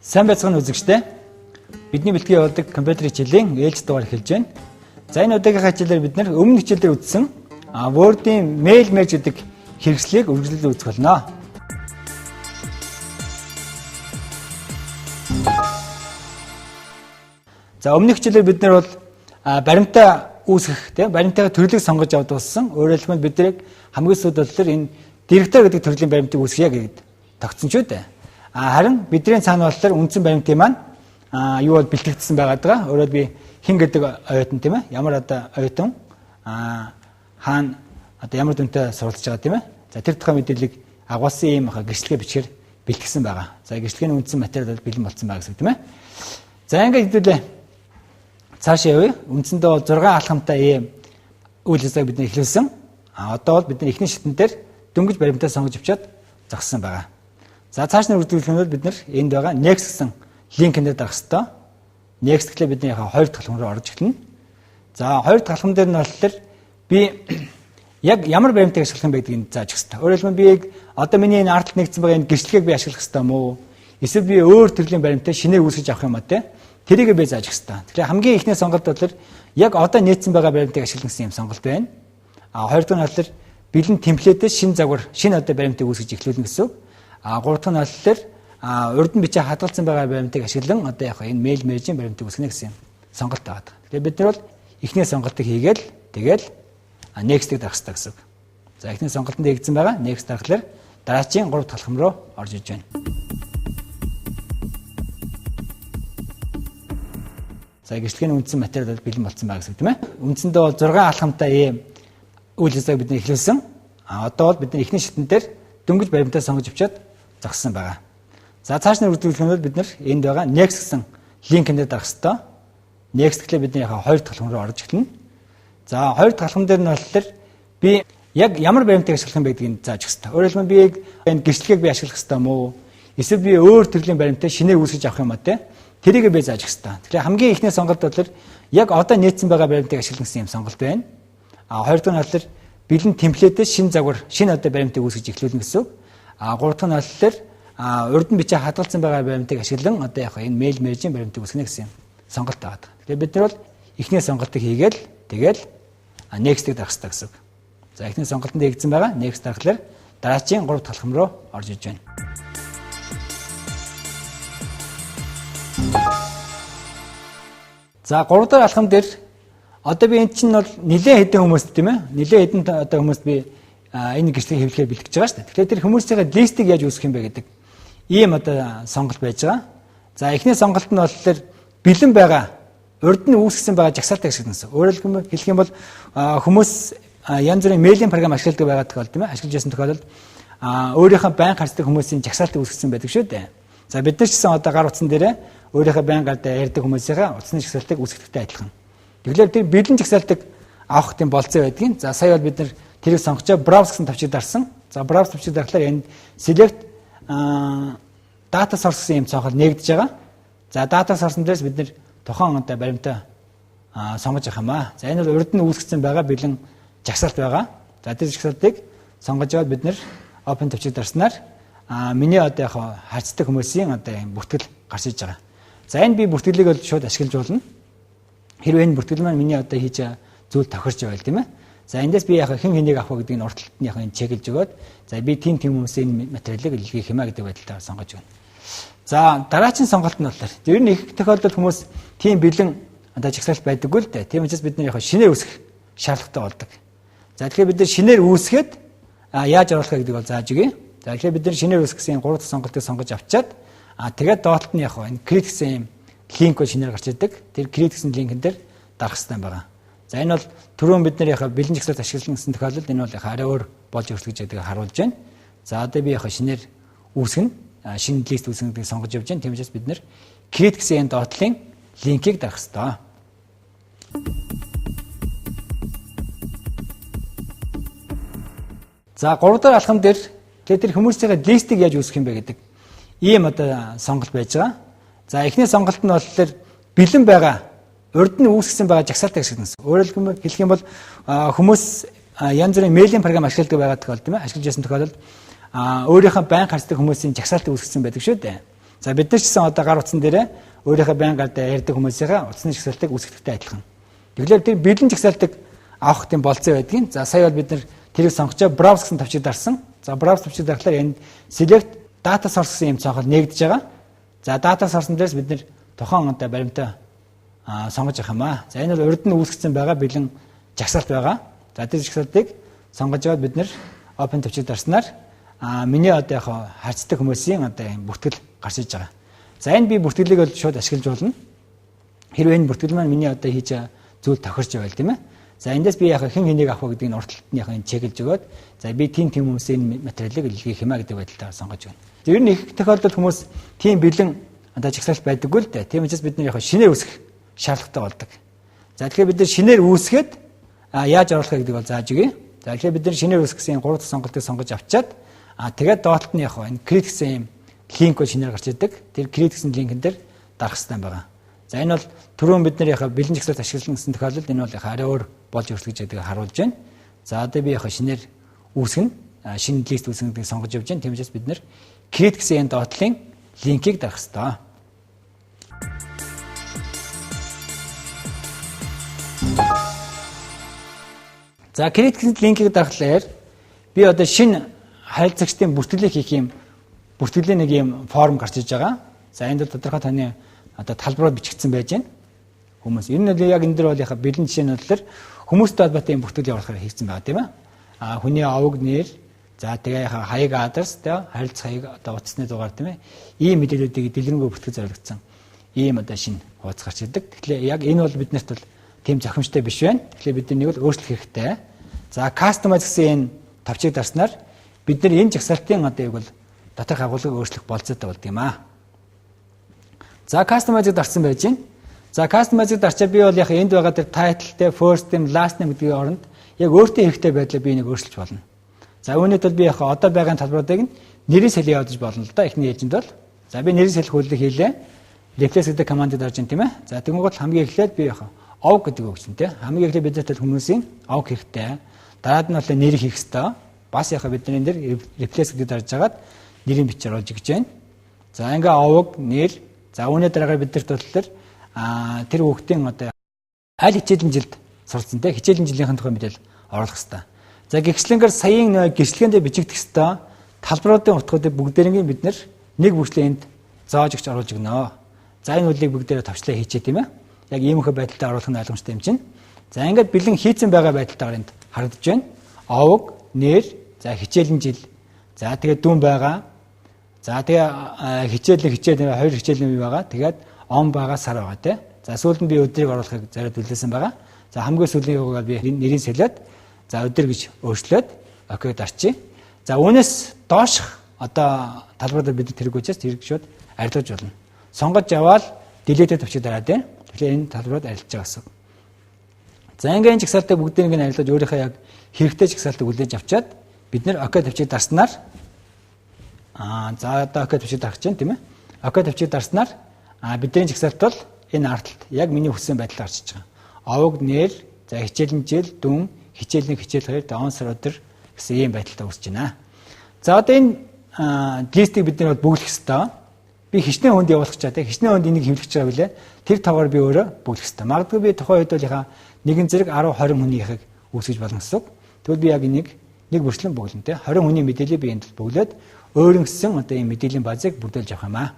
Сайн байцгаана үзэгчдээ. Бидний бэлтгэн явуулдаг компьютер хичээлийн ээлж дугаар эхэлж байна. За энэ удаагийн хичээлээр бид өмнө хичээлээр үзсэн Word-ийн mail merge гэдэг хэрэгслийг үргэлжлүүлэн үзэх болно. За өмнөх хичээлээр бид нар бол баримтаа үүсгэх, баримтаа төрлийг сонгож аваад дууссан. Өөрөөр хэлбэл бидний хамгийн сүүлд болохоор энэ директор гэдэг төрлийн баримтыг үүсгэе гэгээд тогтсон ч үү. Харин бидний цаана болохоор үндсэн баримтын маань юу бол бэлтгэгдсэн байгаад байгаа. Өөрөөр би хин гэдэг оюутан тийм ээ. Ямар одоо оюутан хаана одоо ямар дүнтэй суралцж байгаа тийм ээ. За тэр тухай мэдээллийг агуулсан ийм гэрчлэгээ бичгээр бэлтгэсэн байгаа. За гэрчлэгээний үндсэн материал бол бэлэн болсон байгаа гэсэн тийм ээ. За ингээд хэдүүлээ цаашаа явъя. Үндсэндээ 6 алхамтай ийм үйл ажиллагааг бид эхлүүлсэн. Одоо бол бидний эхний шатн дээр дөнгөж баримтаа сонгож авчаад зогссон байгаа. За цааш нь үргэлжлүүлэхэд бид нар энд байгаа next гэсэн линкэнд дарах хэрэгтэй. Next гэхлээр бидний хоёр дахь алхам руу орж эхэлнэ. За хоёр дахь алхам дээр нь болохоор би яг ямар баримтыг ашиглах юм байдгийг зааж өгөх хэрэгтэй. Өөрөөр хэлбэл би одоо миний энэ ард нэгдсэн байгаа энэ гэрчлэгийг би ашиглах хэрэгтэй мó? Эсвэл би өөр төрлийн баримтаа шинээр үүсгэж авах юм аа те? Тэрийг би зааж өгөх хэрэгтэй. Тэгэхээр хамгийн ихний сонголт бол яг одоо нээсэн байгаа баримтыг ашиглах гэсэн юм сонголт байна. Хоёр дахь нь болохоор бэлэн темплетээс шинэ загвар, шинэ одоо баримтыг үүсгэж эхлүүлнэ гэсэн үг. Гурав дахь нь болохоор урд нь бичээ хадгалсан байгаа баримтыг ашиглан одоо яг энэ mail merge-ийн баримтыг үүсгэнэ гэсэн сонголт байгаа. Тэгэхээр бид нар бол эхний сонголтыг хийгээл тэгэл next-ийг дарах хэрэгтэй гэсэн үг. За эхний сонголтод нэгдсэн байгаа. Next дарахлаар дараачийн 3 дахь алхам руу орж иж байна. За гэрчлэгийн үндсэн материал бол бэлэн болсон байгаа гэсэн үг тийм ээ. Үндсэндээ бол 6 алхамтай ийм үйл ажиллагааг бид эхлүүлсэн. Одоо бол бид эхний шатн дээр дөнгөж баримтаа сонгож авчаад зогссон байгаа. За цааш нь үргэлжлүүлэхэд бид энд байгаа next гэсэн линкэнд дарах хэрэгтэй. Next гэхлээр бидний хоёр дахь алхам руу орж эхэлнэ. За хоёр дахь алхам дээр нь болохоор би яг ямар баримтыг ашиглах юм байдгийг зааж өгөх хэрэгтэй. Өөрөөр хэлбэл би энэ гэрчлэгийг би ашиглах хэрэгтэй мó? Эсвэл би өөр төрлийн баримтаа шинээр үүсгэж авах юм аа те? Тэрийг би зааж өгөх хэрэгтэй. Тэгэхээр хамгийн ихний сонголт бол яг одоо нээсэн байгаа баримтыг ашиглах гэсэн юм сонголт байна. Хоёр дахь нь болохоор бэлэн темплетээс шинэ загвар, шинэ одоо баримтыг үүсгэж эхлүүлнэ гэсэн үг. Гурав дахь нь болохоор урд нь бичээ хадгалсан байгаа баримтыг ашиглан одоо яг энэ mail merge-ийн баримтыг үүсгэнэ гэсэн юм сонголт байгаа. Тэгэхээр бид нар бол эхний сонголтыг хийгээл тэгэл next-ийг дарах хэрэгтэй гэсэн үг. За эхний сонголтод нэгдсэн байгаа. Next дарахлаар дараачийн 3 дахь алхам руу орж иж байна. За 3 дахь алхам дээр одоо би энэ чинь бол нэлээд хэдэн хүмүүст тийм ээ. Нэлээд хэдэн одоо хүмүүст би энэ гэрчлэгийг хэвлэхээр бэлтгэж байгаа шүү дээ. Тэгэхээр тэр хүмүүсийн листийг яаж үүсгэх юм бэ гэдэг ийм одоо сонголт байж байгаа. За эхний сонголт нь болохоор бэлэн байгаа урд нь үүсгэсэн байгаа жагсаалтыг ашиглана. Өөрөөр хэлэх юм бол хүмүүс янз бүрийн мейлийн програм ашигладаг байгаа тохиолдолд тийм ээ. Ашиглаж байсан тохиолдолд өөрийнхөө байнга харцдаг хүмүүсийн жагсаалтыг үүсгэсэн байдаг шүү дээ. За бид нар ч гэсэн одоо гар утсан дээрээ өөрийнхөө байнга ярьдаг хүмүүсийнхээ утасны жагсаалтыг үүсгэхтэй адилхан. Тэгэхээр тэр бэлэн жагсаалтыг авах гэм болцоо байдгийн. За сая бол бид нар тэрийг сонгочоо browse гэсэн тавчиг дарсан. За browse тавчиг дарахлаар энэ select data source гэсэн юм цонхол нэгдэж байгаа. За data source дээрс бид нар тохон одоо баримтаа сонгож авах юм аа. За энэ бол урд нь үүсгэсэн байгаа бэлэн жагсаалт байгаа. За тэр жагсаалтыг сонгож аваад бид нар open тавчиг дарснаар миний одоо яг харьцдаг хүмүүсийн одоо юм бүртгэл гарч иж байгаа. За энэ би бүртгэлийг бол шууд ашиглаж болно. Хэрвээ энэ бүртгэл маань миний одоо хийж зүйл тохирч байвал тийм ээ. За эндээс би яг хэн хэнийг авах вэ гэдгийг урд талд нь яг энэ чеклж өгөөд за би тийм хүмүүсийн энэ материалыг илгээх юм а гэдэг байдлаар сонгож байна. За дараагийн сонголт нь болохоор ер нь их тохиолдолд хүмүүс тийм бэлэн одоо жагсаалт байдаггүй л дээ. Тийм учраас бид нар яг шинээр үүсгэх шаардлагатай болдог. За тэгэхээр бид нар шинээр үүсгээд яаж оруулах вэ гэдгийг бол зааж өгье. За тэгэхээр бид нар шинээр үүсгэсэн 3 дахь сонголтыг сонгож авчаад тэгээд доолт нь яг энэ create гэсэн юм линк бол шинээр гарч ирдэг. Тэр create гэсэн линкэн дээр дарах хэрэгтэй байгаа. За энэ бол түрүүн бид нар яг бэлэн жагсаалт ашигласан гэсэн тохиолдолд энэ бол яг арай өөр болж өрсөлдөж байгааг харуулж байна. За одоо би яг шинээр үүсгэн шинэ лист үүсгэнийг сонгож явж байна. Тийм учраас бид нар create гэсэн энэ доотлын линкийг дарах хэрэгтэй. За 3 дахь алхам дээр тэр хүмүүсийн листийг яаж үүсгэх юм бэ гэдэг ийм одоо сонголт байж байгаа. За эхний сонголт нь болохоор бэлэн байгаа урд нь үүсгэсэн байгаа жагсаалтыг ашиглана. Өөрөөр хэлэх юм бол хүмүүс янз бүрийн мейлийн програм ашигладаг байгаа тохиолдолд тийм ээ. Ашиглаж байсан тохиолдолд өөрийнхөө байнга харцдаг хүмүүсийн жагсаалтыг үүсгэсэн байдаг шүү дээ. За бид нар ч гэсэн одоо гар утсан дээрээ өөрийнхөө байнга ярьдаг хүмүүсийнхээ утасны жагсаалтыг үүсгэхтэй адилхан. Тэгэхээр тэр бэлэн жагсаалтыг авах гэм болцоо байдгийн. За сая бол бид нар тэрийг сонгочоо browse гэсэн тавчид дарсан. За browse тавчид дарахлаар энэ select data source гэсэн юм цонхол нээгдэж байгаа. За data source дээрс бид нар тохон одоо баримтаа сонгож авах юм аа. За энэ бол урд нь үүсгэсэн байгаа бэлэн жагсаалт байгаа. За тэр жагсаалтыг сонгож аваад бид нар open тавчид дарснаар миний одоо яг харьцдаг хүмүүсийн одоо юм бүртгэл гарч иж байгаа. За энэ би бүртгэлийг бол шууд ашиглаж болно. Хэрвээ энэ бүртгэл маань миний одоо хийж зүйл тохирч байвал тийм ээ. За эндээс би яг хэн хэнийг авах гэдгийг урталтны яг энэ чеклж өгөөд за би тийм хүмүүсийн материалыг илгээх юм а гэдэг байдлаар сонгож байна. Тэр нь их тохиолдолд хүмүүс тийм бэлэн одоо жагсаалт байдаггүй л дээ. Тийм учраас бид нар яг шинээр үүсгэх шаардлагатай болдог. За тэгэхээр бид нар шинээр үүсгээд яаж оруулах гэдгийг бол зааж өгье. За тэгэхээр бид нар шинээр үүсгэсэн 3 дахь сонголтыг сонгож авчаад тэгээд доотлолт нь яг энэ create гэсэн юм линк бол шинээр гарч идэг. Тэр create гэсэн линкэн дээр дарах хэрэгтэй байгаа. За энэ бол түрүүн бид нар яг бэлэн жагсаалт ашигласан гэсэн тохиолдолд энэ бол яг арай өөр болж өрсөлдөж байдгийг харуулж байна. За одоо би яг шинээр үүсгэн шинэ лист үүсгэн гэдгийг сонгож явж байна. Тийм учраас бид нар create гэсэн энэ доотлын линкийг дарах хэрэгтэй. За create гэсэн линкийг дарахлаар би одоо шинэ харилцагчдын бүртгэлийг хийх юм бүртгэлийн нэг юм форм гарч иж байгаа. За энд бол тодорхой таны одоо талбараар бичигдсэн байж байна. Хүмүүс ер нь яг энэ дэр бол яг бэлэн жишээ нь болохоор хүмүүстэй холбоотой юм бүртгэл явуулахаар хийгдсэн байгаа тийм ээ. Хүний овог нэр за тэгээ хаяг адрес тэ харилцах хаяг одоо утасны дугаар тийм ээ. Ийм мэдээллүүдийг дэлгэрэнгүй бүртгэж зориулсан. Ийм одоо шинэ хуудас гарч ирдэг. Тэгэхээр яг энэ бол биднэрт бол тийм зохимжтой биш байна. Тэгэхээр бид нэг бол өөрчлөх хэрэгтэй. За customize гэсэн энэ тавчийг дарснаар бид нар энэ жагсаалтын одоо яг бол доторх агуулгыг өөрчлөх болцоотой болд юм аа. За customize дарсан байж байна. За customize дарчаа би бол яг энд байгаа тэр title тэ first name last name гэдгийн оронд яг өөртөө хэрэгтэй байдлаа би нэг өөрчилж болно. За үүнийд бол би яг одоо байгаа талбаруудыг нэрийн сэлийг явуулж болно л да. Эхний ээлжинд бол за би нэрийн сэлэх үйлдэл хийлээ. Replace гэдэг командыг дарж байна тийм ээ. За тэгмээд хамгийн эхлээд би яг овг гэдэг өгч юм тийм. Хамгийн эхлээд бид нар хүмүүсийн овг хэрэгтэй. Дараад нь бол нэр хийх хэрэгтэй. Бас яг бидний нэр replace гэдэг дарж агаад нэрийн бичээр оруулж гэж байна. За ингээ овг нэр за үүний дараагаар бид нарт болохоор тэр хүүхдийн одоо аль хичээлэн жилд сурсан те хичээлэн жилийнхэн тухай мэдээлэл оруулах хэрэгтэй. За гэгчлэнгээр саяын гэрчлэгээндээ бичигдэх хэрэгтэй талбаруудын утгуудыг бүгдээрээ бид нэг бүрчлээ энд зааж өгч оруулж өгнө. За энэ үлийг бүгдээрээ товчлоо хийчээ тийм ээ. Яг иймэрхүү байдалтай оруулах нь ойлгомжтой юм чинь. За ингээд бэлэн хийцэн байгаа байдалтайгаар энд харагдаж байна. Овог, нэр, за хичээлэн жил. За тэгээд дүн байгаа. За тэгээ хичээл хоёр хичээлийн үе байгаа. Тэгээд он байгаа сар байгаа тий. За сүүлд нь би өдрийг оруулахыг зориуд үлдээсэн байгаа. За хамгийн сүүлийн үеийг би нэрийн сэлээд за өдөр гэж өөрчлөөд окей дарчи. За үүнээс доошх одоо талбараар бид тэрэг үчээс тэрэг шууд арилгаж болно. Сонгож аваад delete тавчиг дараад байна. Тэгэхээр энэ талбараар арилж байгаа гэсэн. За ингээд энэ жагсаалтыг бүгдийг нь арилгаж өөрийнхөө яг хэрэгтэй жагсаалтыг үлээж авчаад бид нэр окей тавчиг дарснаар за одоо окей тавчиг дарах чинь тийм ээ. Окей тавчиг дарснаар бидний жагсаалт бол энэ арталт яг миний хүссэн байдлаар гарч иж байгаа. Овог нэр, за хичээлэн жил, дүн, хичээл 1, хичээл 2, он сар өдөр гэсэн ийм байдалтай үүсэж байна. За одоо энэ листийг бид нэр бүглэх ёстой. Би хичнээн хүнд явуулах чаа тийм хичнээн хүнд энийг хэмлэх чаа билээ. Тэр таваар би өөрөө бүглэх ёстой. Магадгүй би тухайн үед бол нэгэн зэрэг 10 20 хүнийхийг үүсгэж болно гэсэн. Тэгвэл би яг энийг нэг бүрчлэн бүглэн тийм 20 хүний мэдээллийг би энд бүглээд өөрөнгөсөн одоо ийм мэдээллийн базыг бүрдүүлж авах юм аа.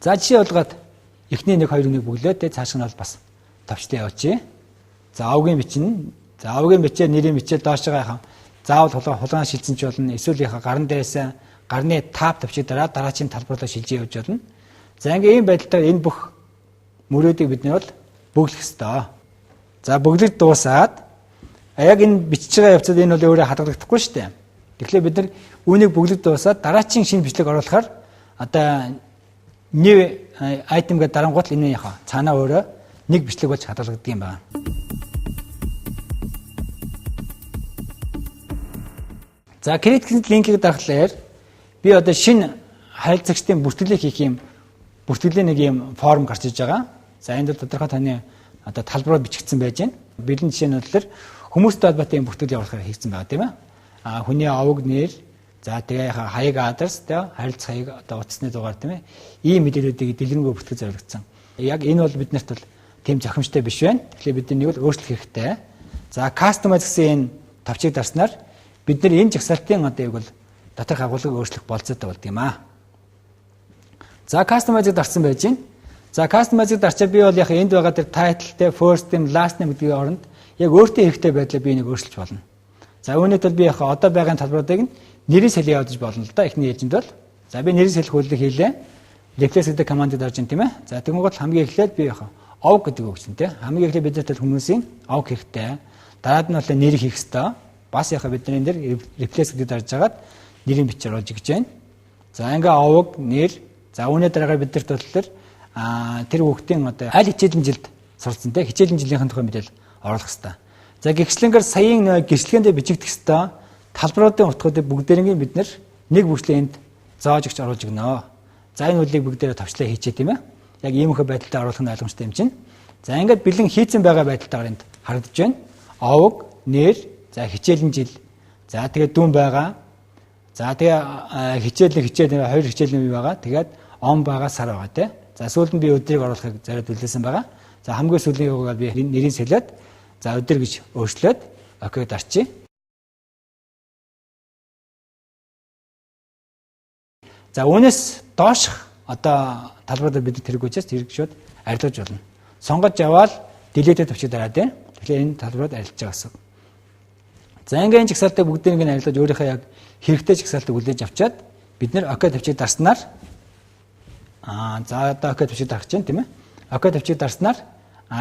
За жишээ болгоод эхний 1 2 хүнийг бүглээд тэ цааш нь бол бас товчтой явуулчих. За овгийн бичнэ. За овгийн бичээ нэрийн бичээ доошоо яхаа. Заавал хулгайн шилжсэн ч болно. Эсвэл яхаа гарын дээрээс гарны тап тавчиг дараачийн талбарлаа шилжиж явж болно. За ингээ ийм байдалтай энэ бүх мөрөөдийг бид нар бол бүглэх ёстой. За бүглэж дуусаад яг энэ бичиж байгаа явцад энэ бол өөрөө хадгалагдахгүй шүү дээ. Тэгэхээр бид нар үүнийг бүглэж дуусаад дараачийн шинэ бичлэг оруулахаар одоо new item гэдэг дарангуут л энэ яхаа цаанаа өөрөө нэг бичлэг болж хадгалагддаг юм байна. За create гэсэн линкийг дарахлаар би одоо шинэ харилцагчдын бүртгэлийг хийх юм бүртгэлийн нэг юм форм гарч иж байгаа. За энд бол тодорхой таны одоо талбараар бичигдсэн байж байна. Бэлэн жишээ нь болохоор хүмүүстэй холбоотой юм бүртгэл явуулахаар хийгдсэн байгаа тийм ээ. Хүний овог нэр, За тэгээ хаяг адрес тэ харилцах хаяг одоо утасны дугаар тийм ээ. Ийм мэдээллүүдийг дэлгэрэнгүй бүртгэж зориулсан. Яг энэ бол биднэрт бол тийм зохимжтой биш байна. Тэгэхээр бид нэг бол өөрчлөх хэрэгтэй. За customize гэсэн энэ тавчийг дарснаар бид нар энэ жагсаалтын одоо яг бол доторх агуулгыг өөрчлөх болцоотой болд юм аа. За customize-ыг дарсан байж гин. За customize-ыг дарчаа би бол яг энд байгаа тэр title-тэй first name, last name гэдгийн оронд яг өөртөө хэрэгтэй байдлаа би нэг өөрчилж болно. За үүнийд бол би яг одоо байгаа талбаруудыг нэрийн салхи явуулж болно л да. Эхний ээлжинд бол. За би нэрийн салхи хөллөг хийлээ. Replace гэдэг командыг дарж ин тийм ээ. За тэгмээд хамгийн эхлээд би яг ов гэдэг өгсөн тийм. Хамгийн эхлээд бид нарт хүмүүсийн ов хэрэгтэй. Дараад нь бол нэр хийх хэрэгтэй. Бас яг бидний нэр replace гэдэг дарж агаад нэрийн бичээр оруулж гэж байна. За ингээ овог нэр. За үүний дараагаар бид нарт бол тэр хүүхдийн одоо аль хичээлийн жилд сурсан тийм хичээлийн жилийн тухай мэдээлэл оруулах хэрэгтэй. За гэгчлэнгээр саяын гэрчлэгэндээ бичигдэх хэрэгтэй. Талбаруудын утгуудыг бүгдээрээ бид нэг бүчлээ энд зааж өгч оруулж өгнө. За энэ үлийг бүгдээрээ товчлоо хийчээ тийм ээ. Яг ийм их байдалтай оруулах нь ойлгомжтой юм чинь. За ингээд бэлэн хийцэн байгаа байдалтайгаар энд харагдаж байна. Овог, нэр, за хичээлийн жил. За тэгээд дүүн байгаа. За тэгээ хичээл хоёр хичээлийн үе байгаа. Тэгээд он байгаа, сар байгаа тийм. За сүүлд нь би өдрийг оруулахыг зориод үлдээсэн байгаа. За хамгийн сүүлийн юугаар би нэрийг солиод за өдөр гэж өөрчлөөд окей дарчи. За үүнээс доошх одоо талбараар бид тэргүүчээс тэрэг шууд арилгаж болно. Сонгож аваад delete төвчийг дараад байна. Тэгэхээр энэ талбараар арилж байгаа гэсэн. За ингээд энэ жагсаалтыг бүгдийг нь арилгаж өөрийнхөө яг хэрэгтэй жагсаалтыг хүлээж авчаад бид нэр окей төвчийг дарснаар за одоо окей төвчийг дарах чинь тийм ээ. Окей төвчийг дарснаар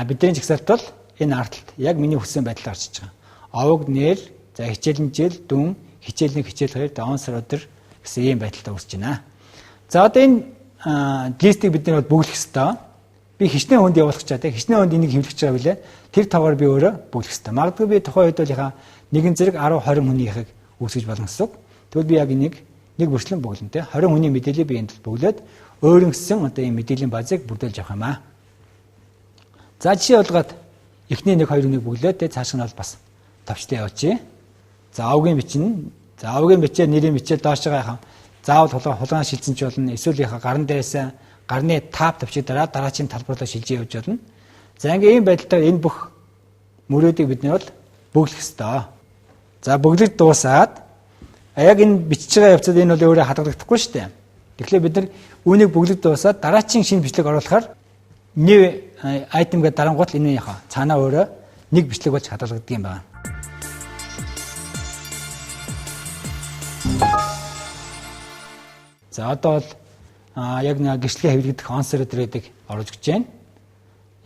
бидний жагсаалт бол энэ артлт яг миний хүссэн байдлаар гарч иж байгаа. Овог нэр, за хичээлийн жил, дүн, хичээлийн хичээл хоёр, он сар өдөр гэсэн ийм байдалтай үүсэж байна. За одоо энэ листийг бид нар бүглэх ёстой. Би хичнээн хүнд явуулах чаа тийм хичнээн хүнд энийг хэвлэх чаа билээ. Тэр таваар би өөрөө бүглэх ёстой. Магадгүй би тухайн үед бол нэгэн зэрэг 10 20 хүнийхийг үүсгэж болно гэсэн. Тэгвэл би яг энийг нэг бүрчлэн бүглэн тийм 20 хүний мэдээллийг би энд бүглээд өөрөнгөсөн одоо ийм мэдээллийн базыг бүрдүүлж авах юм аа. За жишээ болгоод эхний 1 2 хүнийг бүглээд тэ цааш нь бол бас товчтой явуулчих. За овгийн бичнэ. За овгийн бичээр нэрийн бичээр доошоо яхаа. Заавал хулгайн шилжсэн ч болно. Эсвэл яхаа гарын дээрээс гарны тап төвчийг дараачийн талбарлаа шилжиж явж болно. За ингээ ийм байдалтай энэ бүх мөрөөдийг бид нар бол бүглэх ёстой. За бүглэж дуусаад яг энэ бичиж байгаа явцад энэ бол өөрөө хадгалагдахгүй шүү дээ. Тэгэхээр бид нар үүнийг бүглэж дуусаад дараачийн шинэ бичлэг оруулахаар new item гэдэг дарангуут л энэ яхаа цаанаа өөрөө нэг бичлэг болж хадгалагддаг юм байна. За одоо бол яг нэг гэрчлэгээ хэвлэгдэх онсер өдрүүдийг оруулж өгч байна.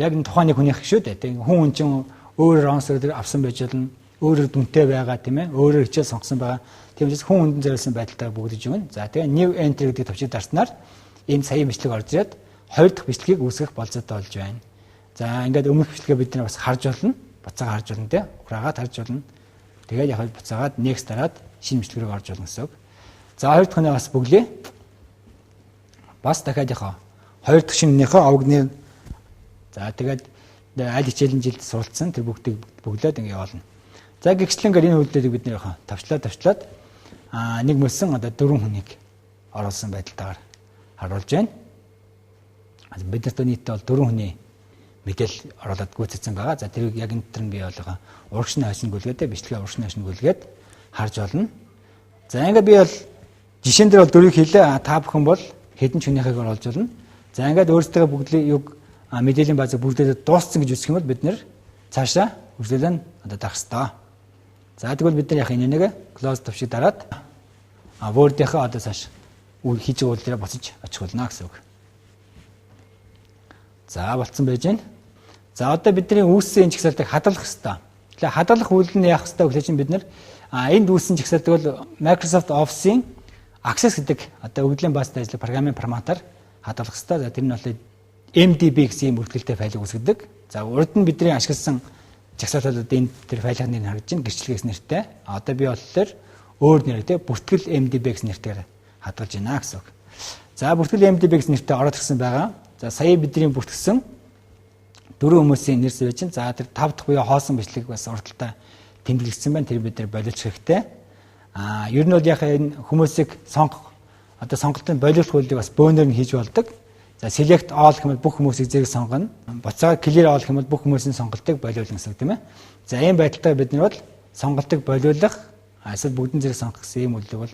Яг энэ тухайн нэг хүнийх шүү дээ. Тэг хүн чинь өөрөөр онсер өдөр авсан байж болно. Өөрөөр дүнтэй байгаа тийм ээ. Өөрөөр хичээл сонгосон байгаа. Тийм учраас хүн хүндэн зориулсан байдалтай бүгдэж өгнө. За тэгээ new entry гэдэг төвчийг дарснаар энэ саяын бичлэг орж ирээд хоёр дахь бичлэгийг үүсгэх болцоотой болж байна. За ингээд өмнөх бичлэгээ бид нар бас харж болно. Буцаага харж болно тийм. Ухраагаад харж болно. Тэгээд яг буцаагаад next дараад шинэ бичлэг рүү орж болно гэсэн үг. За хоёр дахь нь бас бүглээ. Бас дахиад яхаа хоёр дахь шинэнийхээ овгны за тэгээд аль хичээлийн жилд суралцсан тэр бүгдийг бүглээд ингэ явуулна. За гэгчлэнгээр энэ үйлдэлийг бид нэр яхаа тавчлаад нэг мөсөн одоо 4 хүнийг оруулсан байдалтайгаар харуулж байна. Бид нарт нийтдээ бол 4 хүний мэдээлэл оруулаад гүйцэтсэн байгаа. За тэрийг яг энэ төр нь бий болгоо урагшны хашин гүйлгээд бичлэгээ урагшны хашин гүйлгээд харж болно. За ингээд би бол жишээн дээр бол 4-ийг хэлээ. Та бүхэн бол хэдэн ч хүнийхийг оруулж болно. За ингээд өөрсдөө бүгдийн юг мэдээллийн базыг бүрдээд дууссан гэж үзэх юм бол бид нэр цаашаа үргэлжлэн одоо дарах хэрэгтэй. За тэгвэл бид нар яг энэ нэг close төвшиг дараад Word-ийнхаа одоо цааш хийж байгаа үйл дээр буцаж очих болно гэсэн үг. За болцсон байж байна. За одоо бидний үүссэн жагсаалтыг хадгалах хэрэгтэй. Тэгэхээр хадгалах үйл нь яах хэрэгтэй гэхэл чинь бид нар энд үүссэн жагсаалтыг бол Microsoft Office-ийн Access гэдэг одоо өгөгдлийн баазтай ажиллах програмын форматаар хадгалах хэрэгтэй. За тэр нь бол MDB гэсэн юм бүртгэлтэй файлыг үүсгэдэг. За урд нь бидний ашигласан жагсаалтууд энэ тэр файлын харагдаж байна. Гэрчлэгээс нэртэй. Одоо би болохоор өөр нэртэй бүртгэл MDB гэсэн нэртэйгээр хадгалж байна гэсэн үг. За бүртгэл MDB гэсэн нэртэй ороод ирсэн байгаа. За сая бидний бүртгэсэн 4 хүмүүсийн нэр сэвэж чинь. За тэр 5 дахь буюу хоосон бичлэг бас урдталтай тэмдэглэсэн байна. Тэр бид нар боловч хэрэгтэй. Ер нь бол яг энэ хүмүүсийг сонгох одоо сонголтын боловсруулалтыг бас бөөнөр нь хийж болдог. За select all гэмэл бүх хүмүүсийг зэрэг сонгоно. Буцаад clear all гэмэл бүх хүмүүсийн сонголтыг болиулна гэсэн үг тийм ээ. За ийм байдалтай бид нар бол сонголтыг болиулах эсвэл бүгдэн зэрэг сонгох гэсэн ийм үйлдэл бол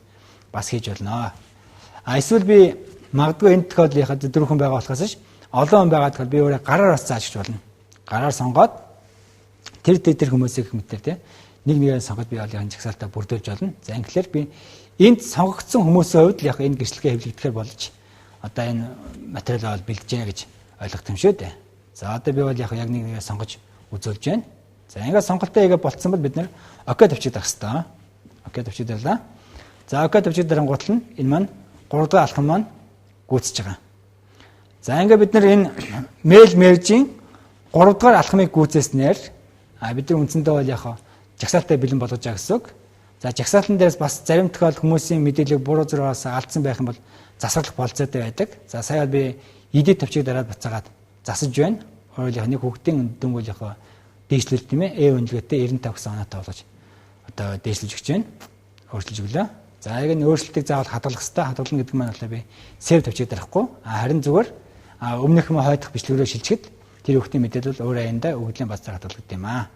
бас хийж болно. Эсвэл би магадгүй энэ тохиолдлынхаа 4 хүн байгаа болохоос ш олон хүн байгаа тохиол би өөрөө гараар бас зааж болно. Гараар сонгоод тэр хүмүүсийг хэмтэр тийм нэг нэгээр сонгоод би олонхын жагсаалтаа бүрдүүлж болно. За ингээр би энд сонгогдсон хүмүүсийн хувьд яг энэ гэрчлэгээ хэвлэгдэхээр болж одоо энэ материалаа бэлдэж гэнэ гэж ойлгох юм шүү дээ. За одоо би бол яг нэг нэгээр сонгож үзүүлж байна. За ингээд сонголтоо хийгээ болцсон бол бид нэр окей төвчид дарах хэрэгтэй. Окей төвчид дарлаа. За окей төвчид дарангуут нь энэ маань 3 дахь алхам маань гүйцэж байгаа. За ингээд бид нар энэ мэйл мержийн 3 дахь алхмыг гүйцээснээр бид нар үндсэндээ бол яг жагсаалтаа бэлэн болгож байгаа гэсэн үг. За жагсаалтан дээрс бас зарим тохиол хүмүүсийн мэдээлэл буруу зурагаас алдсан байх юм бол засаглах болцоотой байдаг. За сая би edit төвчийг дараад буцаагаад засаж байна. Өөрөөр нэг хүүхдийн дүн бол яг дээшлэл тийм ээ. Үнэлгээтэй 95 гэсэн оноотой болгож одоо дээшлэж өгч байна. Өөрчилж өглөө. За яг энэ өөрчлөлтийг заавал хадгалах хэрэгтэй. Хадгална гэдэг маань болохоор би save төвчийг дарахгүй. Харин зүгээр өмнөх нь хойдох бичлэгрөө шилжихэд тэр хүүхдийн мэдээлэл өөр аяндаа өгөгдлийн базар хадгалагддаг юм аа.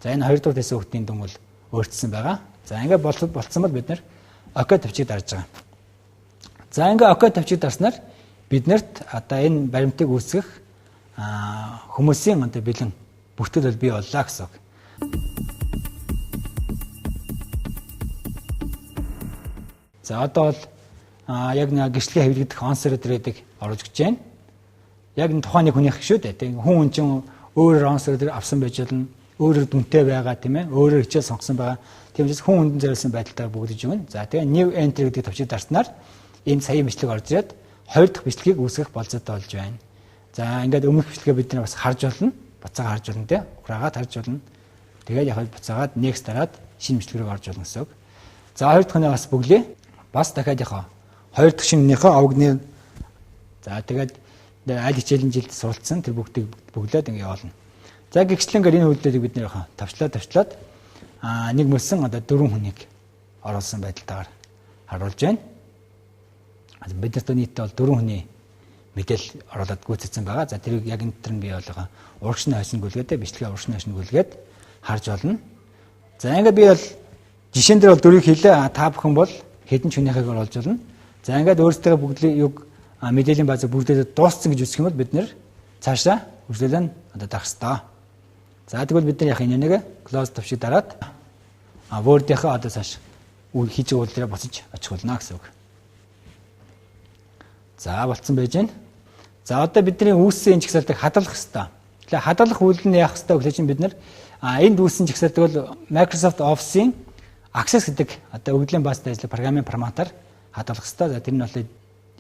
За энэ 2 дугаар дэс хүүхдийн дүн бол өөрчлөсөн байгаа. За ингээд болцсон бол бид нэр окей төвчийг дарж байгаа. За ингээд окей төвчийг дарснаар биднэрт одоо энэ баримтыг үүсгэх хүмүүсийн одоо бэлэн бүртгэл бий боллоо гэсэн үг. За одоо бол яг нэг гэрчлэгээ хэвлэгдэх on server гэдэг оруулж гэж байна. Яг энэ тухайн нэг хүнийх шүү дээ. Тэг хүн чинь өөрөөр on server авсан байж болно. Өөрөөр дүнтэй байгаа тийм ээ. Өөрөөр хичээл сонгосон байгаа. Тиймээс хүн хүндэн зориулсан байдалтай бүгдэж өгнө. За тэгээ new entry гэдэг төвчийг дарснаар энэ саяын бичлэг орж ирээд 2 дахь бичлэгийг үүсгэх болцоотой болж байна. За ингээд өмнөх бичлэгээ бид нар бас харж болно. Буцаага харж болно тийм. Ураагаад харж болно. Тэгээд яг буцаагаад next дараад шинэ бичлэг рүү орж болно гэсэн үг. За 2 дахь нь бас бүглээ. Бас дахиад яг 2 дахь шинэнийхээ овгны за тэгээд аль хичээлийн жилд суралцсан тэр бүгдийг бүглээд ингэ явуулна. За гихчлэнгээр энэ үйлдэлийг бид нэр тавчлаад нэг мөсөн одоо 4 хүнийг оруулсан байдалтайгаар харуулж байна. Бид нарт нийтдээ бол 4 хүний мэдээлэл оруулаад гүйцэтсэн байгаа. За тэрийг яг энэ төр нь бий болгоо урагшны хойшин гүйлгээдээ бичлэгээ урагшны хойшин гүйлгээд харж болно. За ингээд би бол жишээн дээр бол 4-ийг хэлээ. Та бүхэн бол хэдэн ч хүнийхийг оруулж болно. За ингээд өөрсдөө бүгдийг юг мэдээллийн базаа бүгдээ дууссан гэж үзэх юм бол бид нэр цаашаа үргэлжлэн одоо дарах хэрэгтэй. За тэгвэл бид нар яг энэ нэг close төвшиг дараад Word-ийнхаа одоо цааш хийж байгаа үйл дээр буцаж очих болно гэсэн үг. За болцсон байж байна. За одоо бидний үүссэн жагсаалтыг хадгалах хэрэгтэй. Тэгэхээр хадгалах үйл нь яах хэрэгтэй гэхэл чинь бид нар энд үүссэн жагсаалтыг бол Microsoft Office-ийн Access гэдэг одоо өгөгдлийн баазтай ажиллах програмын форматаар хадгалах хэрэгтэй. За тэр нь бол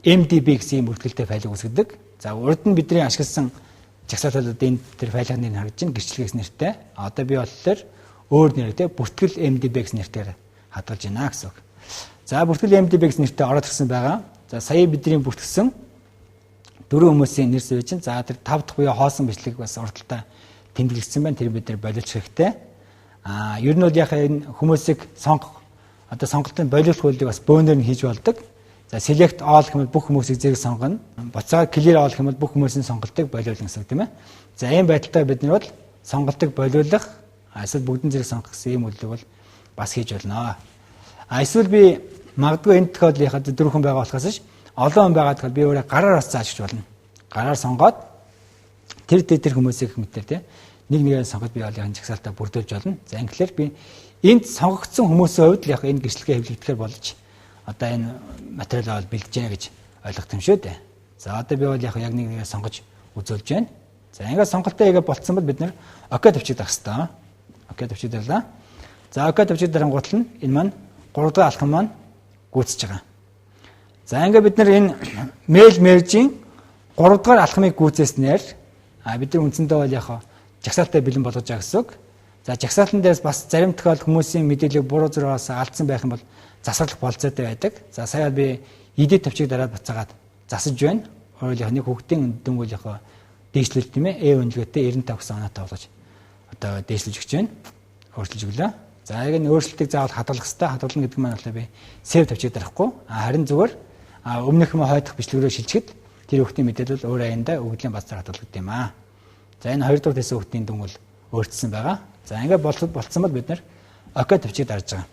MDB гэсэн юм бүртгэлтэй файлыг үүсгэдэг. За урд нь бидний ашигласан жагсаалтууд энэ тэр файлын харагдаж байна. Гэрчлэгээс нэртэй. Одоо би болохоор өөр нэртэй бүртгэл MDB гэсэн нэрээр хадгалж байна гэсэн үг. За бүртгэл MDB гэсэн нэртэй ороод ирсэн байгаа. За сая бидний бүртгэсэн 4 хүмүүсийн нэр сувж чинь. За тэр 5 дахь буюу хоосон бичлэг бас урдталтаа тэмдэглэсэн байна. Тэр бид нэр боловч хэрэгтэй. Ер нь бол яг энэ хүмүүсийг сонгох одоо сонголтын боловсруулалтыг бас бөөнөр нь хийж болдог. За select all гэмэл бүх хүмүүсийг зэрэг сонгоно. Буцаад clear all гэмэл бүх хүмүүсийн сонголтыг болиулна гэсэн үг тийм ээ. За ийм байдалтай бид нар бол сонголтыг болиулах эсвэл бүгдэн зэрэг сонгох гэсэн ийм үйлдэл бол бас хийж болно. Эсвэл би магадгүй энэ тохиолдлынхаа 4 хүн байгаа болохоос ш олон хүн байгаа тохиол би өөрөө гараар бас зааж өгч болно. Гараар сонгоод тэр хүмүүсийг мэдээр тийм нэг нэгээр сонгоод би олонхын жагсаалтаа бүрдүүлж болно. За ингээр би энд сонгогдсон хүмүүсийн хувьд яг энэ гэрчлэгээ хэвлэгдэхээр болж одоо энэ материалаа бэлдэж гэнэ гэж ойлгох юм шүү дээ. За одоо би бол яг нэг нэгээр сонгож үзүүлж байна. За ингээд сонголтоо хийгээ болцсон бол бид нэр окей төвчийг дарах хэрэгтэй. Окей төвчийг дарлаа. За окей төвчийг дарангуут нь энэ маань 3 дахь алхам маань гүйцэж байгаа. За ингээд бид нар энэ мэйл мержийн 3 дахь алхмыг гүйцээснээр бид нар үндсэндээ бол яг жагсаалтаа бэлэн болгож байгаа гэсэн үг. За жагсаалтан дээрс бас зарим тохиол хүмүүсийн мэдээлэл буруу зурагаас алдсан байх юм бол засаглах болцоотой байдаг. За сая би edit төвчийг дараад буцаагаад засаж байна. Өөрөөр нэг хүүхдийн дүн бол яг дээшлэл тийм ээ. Үнэлгээтэй 95 гэсэн оноотой болгож одоо дээшлэж өгч байна. Өөрчилж өглөө. За яг энэ өөрчлөлтийг заавал хадгалах хэрэгтэй. Хадгална гэдэг нь болохоор би сэв тавьчих дарахгүй. Харин зүгээр өмнөх юм хойдох бичлэгрөө шилжихэд тэр хүүхдийн мэдээлэл өөр аяндаа өгөгдлийн базар хадгалдаг юм аа. За энэ 2 дугаар тэсийн хүүхдийн дүн бол өөрчлөсөн байгаа. За ингээд болцсон бол бид нэр окей тавьчих дарж байгаа.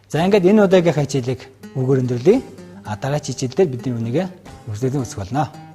За ингээд энэ удаагийн хичээлийг өгөр өндөрлөе. Дараагийн хичээлдээ бидний үнийг үргэлжлүүлэн үзэх болно.